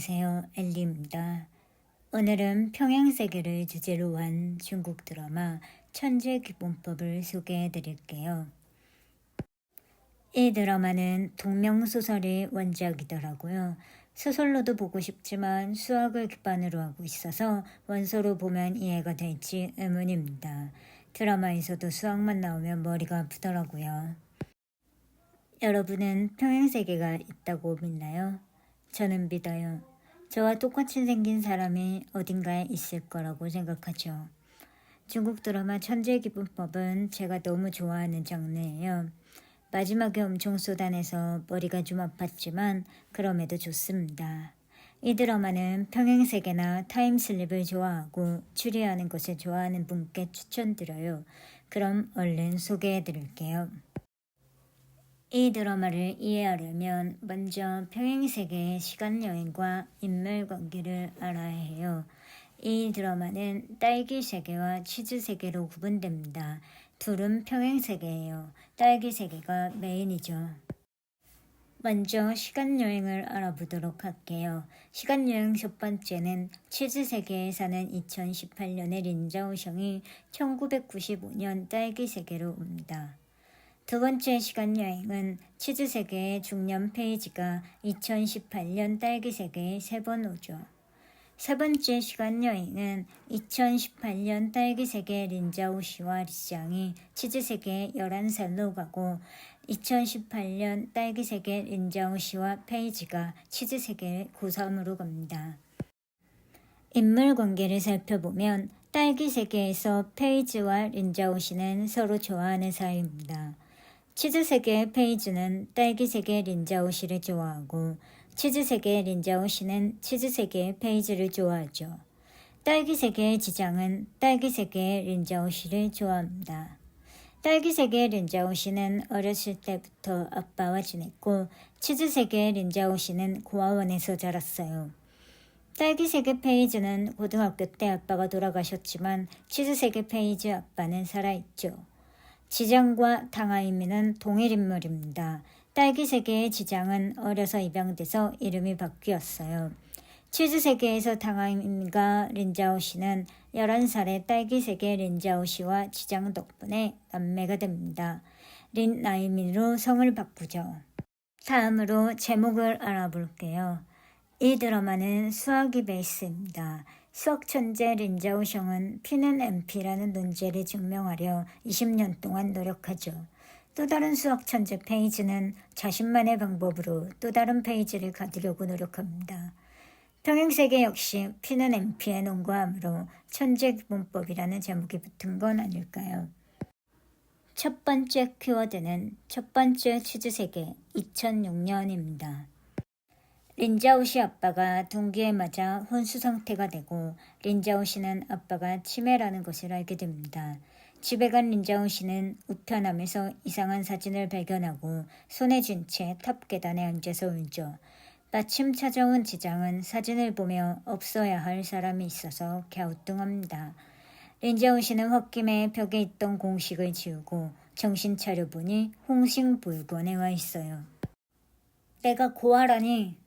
안녕하세요. 엘리입니다. 오늘은 평행세계를 주제로 한 중국 드라마 천재기본법을 소개해 드릴게요. 이 드라마는 동명소설의 원작이더라고요. 소설로도 보고 싶지만 수학을 기반으로 하고 있어서 원서로 보면 이해가 될지 의문입니다. 드라마에서도 수학만 나오면 머리가 아프더라고요. 여러분은 평행세계가 있다고 믿나요? 저는 믿어요. 저와 똑같이 생긴 사람이 어딘가에 있을 거라고 생각하죠. 중국 드라마 천재기본법은 제가 너무 좋아하는 장르예요. 마지막에 엄청 쏟아내서 머리가 좀 아팠지만 그럼에도 좋습니다. 이 드라마는 평행세계나 타임슬립을 좋아하고 추리하는 것을 좋아하는 분께 추천드려요. 그럼 얼른 소개해 드릴게요. 이 드라마를 이해하려면 먼저 평행세계의 시간여행과 인물관계를 알아야 해요. 이 드라마는 딸기세계와 치즈세계로 구분됩니다. 둘은 평행세계예요. 딸기세계가 메인이죠. 먼저 시간여행을 알아보도록 할게요. 시간여행 첫 번째는 치즈세계에 사는 2018년의 린자오셩이 1995년 딸기세계로 옵니다. 두 번째 시간여행은 치즈세계의 중년 페이지가 2018년 딸기세계에 3번 오죠. 세 번째 시간여행은 2018년 딸기세계 린자오 씨와 리쌍이 치즈세계에 11살로 가고 2018년 딸기세계 린자오 씨와 페이지가 치즈세계 고3으로 갑니다. 인물관계를 살펴보면 딸기세계에서 페이지와 린자오 씨는 서로 좋아하는 사이입니다. 치즈세계의 페이지는 딸기세계 린자오 씨를 좋아하고 치즈세계의 린자오 씨는 치즈세계의 페이지를 좋아하죠. 딸기세계의 지장은 딸기세계의 린자오 씨를 좋아합니다. 딸기세계의 린자오 씨는 어렸을 때부터 아빠와 지냈고 치즈세계의 린자오 씨는 고아원에서 자랐어요. 딸기세계 페이지는 고등학교 때 아빠가 돌아가셨지만 치즈세계 페이지 아빠는 살아있죠. 지장과 당하이미는 동일 인물입니다. 딸기세계의 지장은 어려서 입양돼서 이름이 바뀌었어요. 치즈세계에서 당하이미가 린자오 씨는 11살의 딸기세계 린자오 씨와 지장 덕분에 남매가 됩니다. 린나이미로 성을 바꾸죠. 다음으로 제목을 알아볼게요. 이 드라마는 수학이 베이스입니다. 수학 천재 린자오셩은 P는 MP라는 논제를 증명하려 20년 동안 노력하죠. 또 다른 수학 천재 페이지는 자신만의 방법으로 또 다른 페이지를 가두려고 노력합니다. 평행세계 역시 P는 MP에 논과함으로 천재기본법이라는 제목이 붙은 건 아닐까요? 첫 번째 키워드는 첫 번째 치즈세계 2006년입니다. 린자오 씨 아빠가 둥기에 맞아 혼수 상태가 되고 린자오 씨는 아빠가 치매라는 것을 알게 됩니다. 집에 간 린자오 씨는 우편함에서 이상한 사진을 발견하고 손에 쥔 채 탑 계단에 앉아서 울죠. 마침 찾아온 지장은 사진을 보며 없어야 할 사람이 있어서 갸우뚱합니다. 린자오 씨는 홧김에 벽에 있던 공식을 지우고 정신 차려보니 홍식불권에 와 있어요. 내가 고아라니.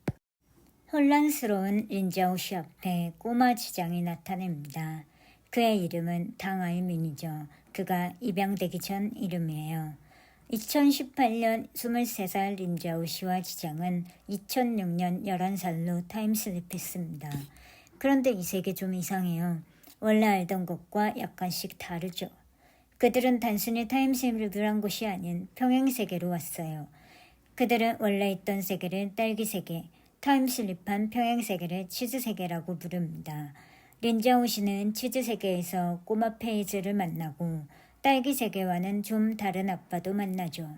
혼란스러운 린자오 씨 앞에 꼬마 지장이 나타납니다. 그의 이름은 당하이민이죠. 그가 입양되기 전 이름이에요. 2018년 23살 린자오 씨와 지장은 2006년 11살로 타임슬립했습니다. 그런데 이 세계 좀 이상해요. 원래 알던 것과 약간씩 다르죠. 그들은 단순히 타임슬립을 한 것이 아닌 평행세계로 왔어요. 그들은 원래 있던 세계를 딸기세계, 타임슬립한 평행세계를 치즈세계라고 부릅니다. 린자오 씨는 치즈세계에서 꼬마 페이지를 만나고 딸기세계와는 좀 다른 아빠도 만나죠.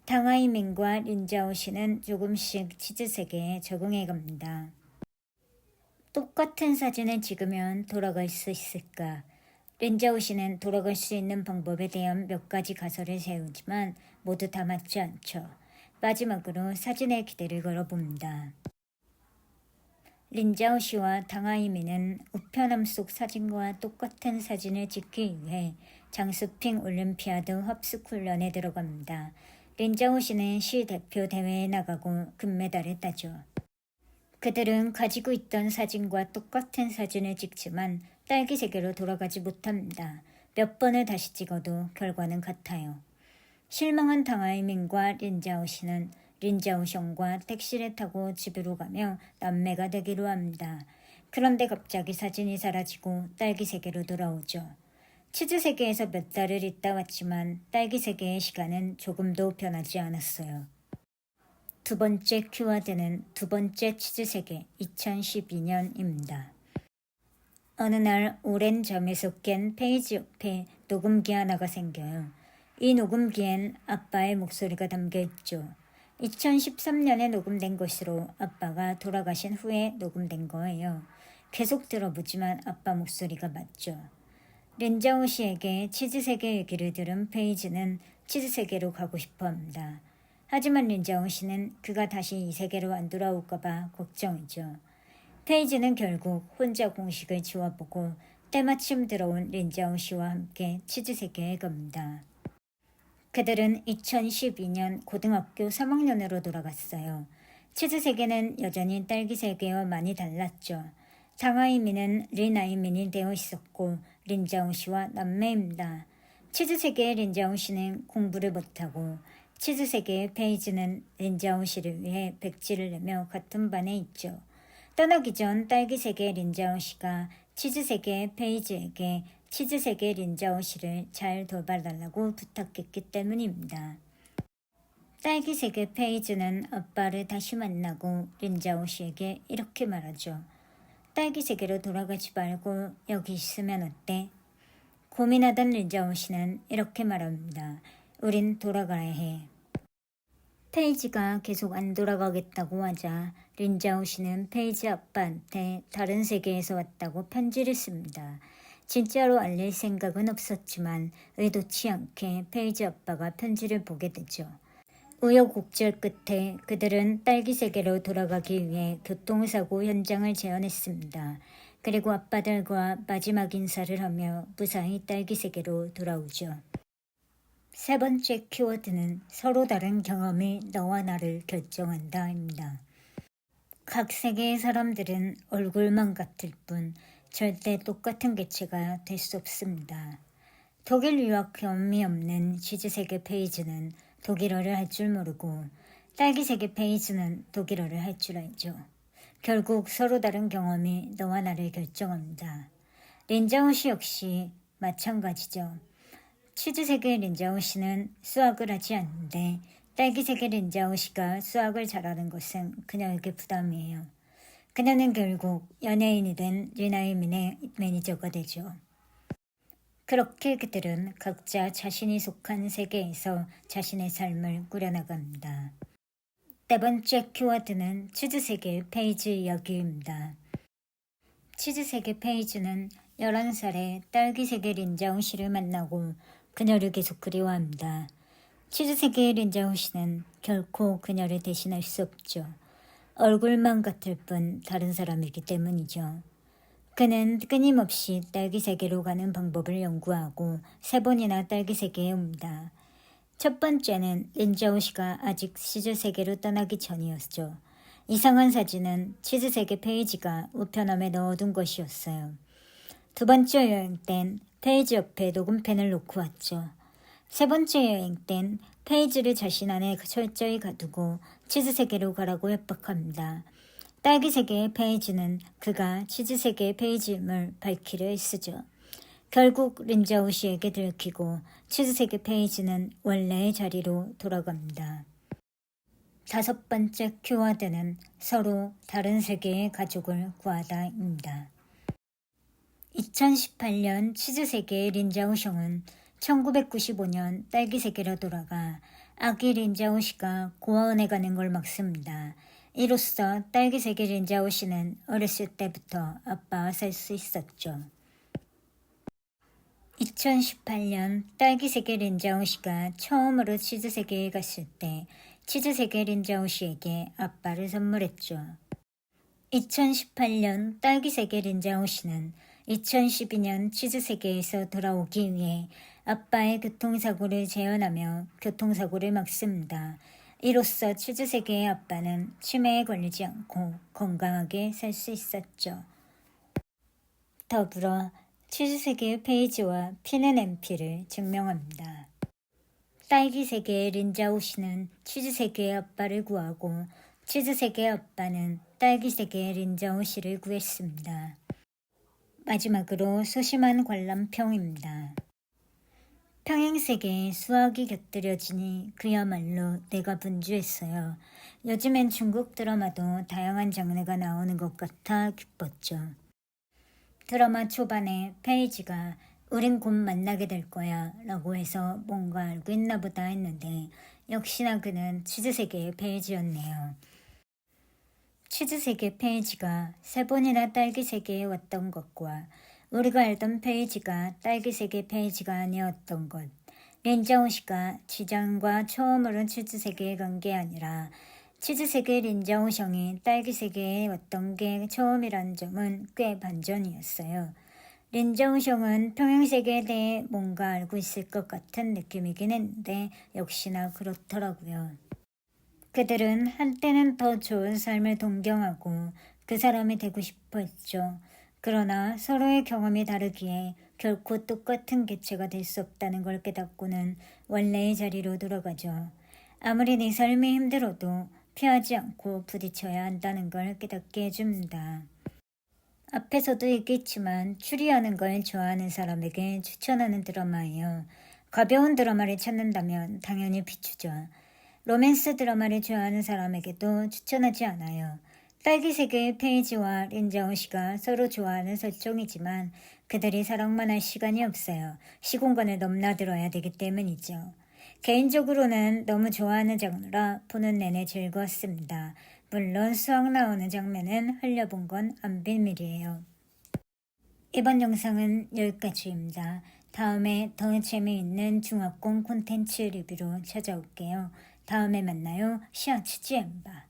당하이민과 린자오 씨는 조금씩 치즈세계에 적응해갑니다. 똑같은 사진을 찍으면 돌아갈 수 있을까? 린자오 씨는 돌아갈 수 있는 방법에 대한 몇 가지 가설을 세우지만 모두 다 맞지 않죠. 마지막으로 사진의 기대를 걸어봅니다. 린자오 씨와 당하이미는 우편함 속 사진과 똑같은 사진을 찍기 위해 장수핑 올림피아드 합숙 훈련에 들어갑니다. 린자오 씨는 시 대표 대회에 나가고 금메달을 따죠. 그들은 가지고 있던 사진과 똑같은 사진을 찍지만 딸기 세계로 돌아가지 못합니다. 몇 번을 다시 찍어도 결과는 같아요. 실망한 당하이민과 린자오씨는 린자오숑과 택시를 타고 집으로 가며 남매가 되기로 합니다. 그런데 갑자기 사진이 사라지고 딸기 세계로 돌아오죠. 치즈 세계에서 몇 달을 있다 왔지만 딸기 세계의 시간은 조금도 변하지 않았어요. 두 번째 키워드는 두 번째 치즈 세계 2012년입니다. 어느 날 오랜 잠에서 깬 페이지 옆에 녹음기 하나가 생겨요. 이 녹음기엔 아빠의 목소리가 담겨 있죠. 2013년에 녹음된 것으로 아빠가 돌아가신 후에 녹음된 거예요. 계속 들어보지만 아빠 목소리가 맞죠. 린자오 씨에게 치즈 세계 얘기를 들은 페이지는 치즈 세계로 가고 싶어 합니다. 하지만 린자오 씨는 그가 다시 이 세계로 안 돌아올까봐 걱정이죠. 페이지는 결국 혼자 공식을 지워보고 때마침 들어온 린자오 씨와 함께 치즈 세계에 갑니다. 그들은 2012년 고등학교 3학년으로 돌아갔어요. 치즈 세계는 여전히 딸기 세계와 많이 달랐죠. 당하이민은 린아이민이 되어 있었고 린자오 씨와 남매입니다. 치즈 세계의 린자오 씨는 공부를 못하고 치즈 세계의 페이지는 린자오 씨를 위해 백지를 내며 같은 반에 있죠. 떠나기 전 딸기 세계의 린자오 씨가 치즈 세계의 페이지에게 치즈 세계 린자오 씨를 잘 돌봐달라고 부탁했기 때문입니다. 딸기 세계 페이지는 아빠를 다시 만나고 린자오 씨에게 이렇게 말하죠. 딸기 세계로 돌아가지 말고 여기 있으면 어때? 고민하던 린자오 씨는 이렇게 말합니다. 우린 돌아가야 해. 페이지가 계속 안 돌아가겠다고 하자 린자오 씨는 페이지 아빠한테 다른 세계에서 왔다고 편지를 씁니다. 진짜로 알릴 생각은 없었지만 의도치 않게 페이지 아빠가 편지를 보게 되죠. 우여곡절 끝에 그들은 딸기 세계로 돌아가기 위해 교통사고 현장을 재현했습니다. 그리고 아빠들과 마지막 인사를 하며 무사히 딸기 세계로 돌아오죠. 세 번째 키워드는 서로 다른 경험이 너와 나를 결정한다입니다. 각 세계의 사람들은 얼굴만 같을 뿐 절대 똑같은 개체가 될 수 없습니다. 독일 유학 경험이 없는 치즈 세계 페이지는 독일어를 할 줄 모르고 딸기 세계 페이지는 독일어를 할 줄 알죠. 결국 서로 다른 경험이 너와 나를 결정합니다. 린자오 씨 역시 마찬가지죠. 치즈 세계 린자오 씨는 수학을 하지 않는데 딸기 세계 린자오 씨가 수학을 잘하는 것은 그녀에게 부담이에요. 그녀는 결국 연예인이 된 린아이민의 매니저가 되죠. 그렇게 그들은 각자 자신이 속한 세계에서 자신의 삶을 꾸려나갑니다. 네 번째 키워드는 치즈 세계 페이지 이야기입니다. 치즈 세계 페이지는 11살에 딸기 세계 린자오 씨를 만나고 그녀를 계속 그리워합니다. 치즈 세계의 린자오 씨는 결코 그녀를 대신할 수 없죠. 얼굴만 같을 뿐 다른 사람이기 때문이죠. 그는 끊임없이 딸기 세계로 가는 방법을 연구하고 3번이나 딸기 세계에 옵니다. 첫 번째는 린자오 씨가 아직 치즈 세계로 떠나기 전이었죠. 이상한 사진은 치즈 세계 페이지가 우편함에 넣어둔 것이었어요. 두 번째 여행 땐 페이지 옆에 녹음펜을 놓고 왔죠. 세 번째 여행 땐 페이지를 자신 안에 철저히 가두고 치즈 세계로 가라고 협박합니다. 딸기 세계의 페이지는 그가 치즈 세계의 페이지임을 밝히려 애쓰죠. 결국 린자오 씨에게 들키고 치즈 세계 페이지는 원래의 자리로 돌아갑니다. 다섯 번째 키워드는 서로 다른 세계의 가족을 구하다입니다. 2018년 치즈 세계의 린자오 숑은 1995년 딸기 세계로 돌아가 아기 린자오 씨가 고아원에 가는 걸 막습니다. 이로써 딸기 세계 린자오 씨는 어렸을 때부터 아빠와 살 수 있었죠. 2018년 딸기 세계 린자오 씨가 처음으로 치즈 세계에 갔을 때 치즈 세계 린자오 씨에게 아빠를 선물했죠. 2018년 딸기 세계 린자오 씨는 2012년 치즈 세계에서 돌아오기 위해 아빠의 교통사고를 재현하며 교통사고를 막습니다. 이로써 치즈세계의 아빠는 치매에 걸리지 않고 건강하게 살 수 있었죠. 더불어 치즈세계의 페이지와 피는 엠피를 증명합니다. 딸기세계의 린자오 씨는 치즈세계의 아빠를 구하고 치즈세계의 아빠는 딸기세계의 린자오 씨를 구했습니다. 마지막으로 소심한 관람평입니다. 평행세계에 수학이 곁들여지니 그야말로 내가 분주했어요. 요즘엔 중국 드라마도 다양한 장르가 나오는 것 같아 기뻤죠. 드라마 초반에 페이지가 우린 곧 만나게 될 거야 라고 해서 뭔가 알고 있나 보다 했는데 역시나 그는 치즈세계의 페이지였네요. 치즈세계 페이지가 3번이나 딸기세계에 왔던 것과 우리가 알던 페이지가 딸기세계 페이지가 아니었던 것, 린자오 씨가 지장과 처음으로 치즈세계에 간 게 아니라 치즈세계 린자오 형이 딸기세계에 왔던 게 처음이란 점은 꽤 반전이었어요. 린자오 형은 평행세계에 대해 뭔가 알고 있을 것 같은 느낌이긴 했는데 역시나 그렇더라고요. 그들은 한때는 더 좋은 삶을 동경하고 그 사람이 되고 싶어 했죠. 그러나 서로의 경험이 다르기에 결코 똑같은 개체가 될 수 없다는 걸 깨닫고는 원래의 자리로 돌아가죠. 아무리 네 삶이 힘들어도 피하지 않고 부딪혀야 한다는 걸 깨닫게 해줍니다. 앞에서도 얘기했지만 추리하는 걸 좋아하는 사람에게 추천하는 드라마예요. 가벼운 드라마를 찾는다면 당연히 비추죠. 로맨스 드라마를 좋아하는 사람에게도 추천하지 않아요. 딸기세계의 페이지와 린자오 씨가 서로 좋아하는 설정이지만 그들이 사랑만 할 시간이 없어요. 시공간을 넘나들어야 되기 때문이죠. 개인적으로는 너무 좋아하는 장르라 보는 내내 즐거웠습니다. 물론 수학 나오는 장면은 흘려본 건 안 비밀이에요. 이번 영상은 여기까지입니다. 다음에 더 재미있는 중화권 콘텐츠 리뷰로 찾아올게요. 다음에 만나요. 시아치지엠바.